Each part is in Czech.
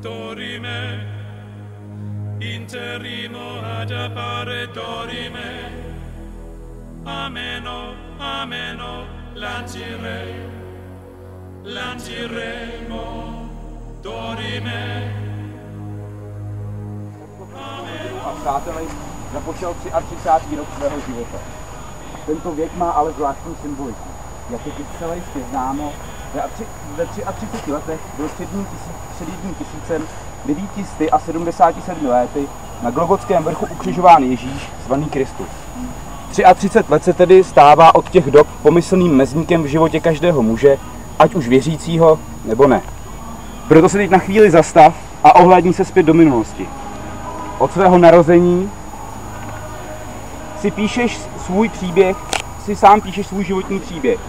dorime, interrimo ad appare dorime, ameno, ameno, lanciremo, dorime. A přáteli, započal 33. rok svého života. Tento věk má ale zvláštní symboliku. Jak je celé jistě známo, ve 33 letech byl před jedním tisícem 977 lety na Golgotském vrchu ukřižován Ježíš, zvaný Kristus. 33 let se tedy stává od těch dob pomyslným mezníkem v životě každého muže, ať už věřícího nebo ne. Proto se teď na chvíli zastav a ohlédni se zpět do minulosti. Od svého narození si píšeš svůj příběh, si sám píšeš svůj životní příběh.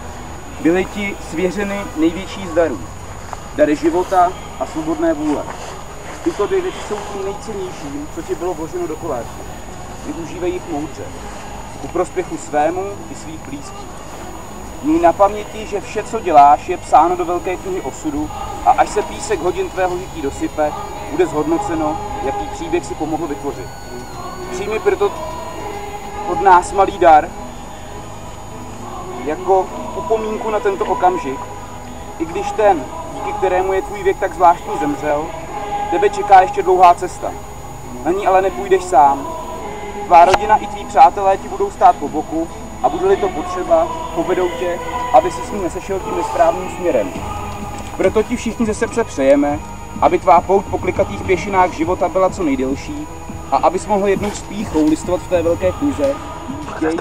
Byly ti svěřeny největší z darů. Dary života a svobodné vůle. Tyto dvě věci jsou tím nejcennějším, co ti bylo vloženo do koláče. Využívej jich moudře. Ku prospěchu svému i svých blízkých. Měj na paměti, že vše, co děláš, je psáno do velké knihy osudu a až se písek hodin tvého žití dosype, bude zhodnoceno, jaký příběh si pomohl vytvořit. Přijmi proto od nás malý dar, jako upomínku na tento okamžik, i když ten, díky kterému je tvůj věk tak zvláštní, zemřel, tebe čeká ještě dlouhá cesta. Na ní ale nepůjdeš sám. Tvá rodina i tví přátelé ti budou stát po boku a bude-li to potřeba, povedou tě, aby si s ním nesešel tím nesprávným směrem. Proto ti všichni ze srdce přejeme, aby tvá pouť po klikatých pěšinách života byla co nejdelší a abys mohl jednou s pýchou listovat v té velké knize, děj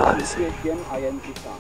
jen a jen ty sám.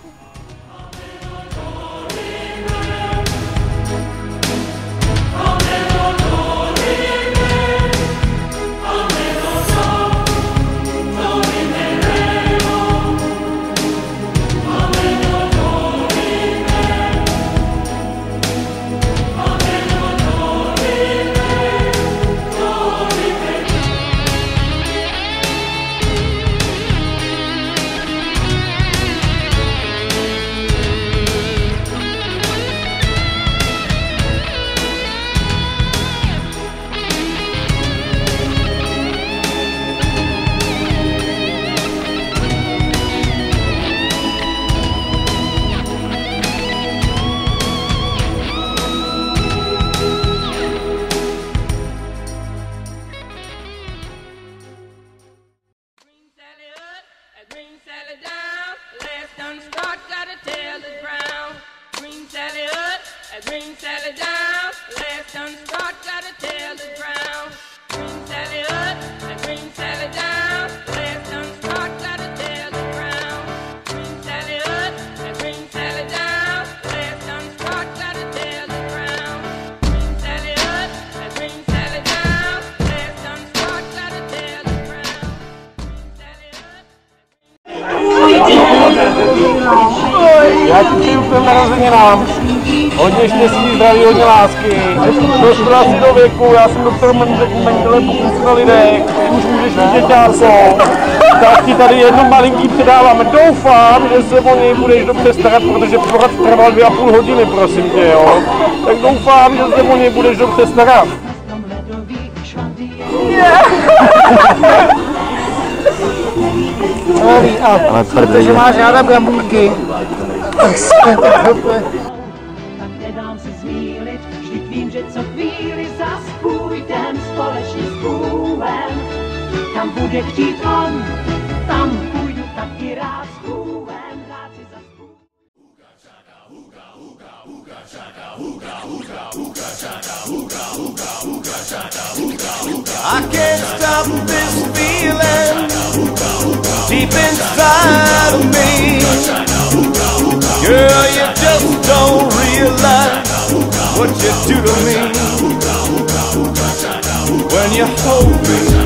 Green Sally down, last done start, gotta tell the ground. Green Sally up, and Green Sally down, last done start, gotta tell the ground. Green Sally up, and Green Sally down, last done start, gotta tell the ground. Green Sally up, and Green Sally down, last done start, gotta tell the ground. Já ti přeju k těm narozeninám. Hodně štěstí, zdraví, hodně lásky. Došlo asi do věku, já jsem doktor Mengele, pokud jsi na lidech, už můžeš vidět děťátko. Tak ti tady jedno malinký předávám. Doufám, že se o něj budeš dobře starat, protože porad trval 2,5 hodiny, prosím tě, jo. Tak doufám, že se o něj budeš dobře starat. Ale protože máš ráda brambůrky. Tak se tak nedám se zmýlit, vždyť vím, že co chvíli zas půjdem společně s kůlem. Kam bude chtít on, tam půjdu taky rád s kůlem, rád si zas I can't stop this feeling deep inside of me. Girl, you just don't realize what you do to me when you hold me.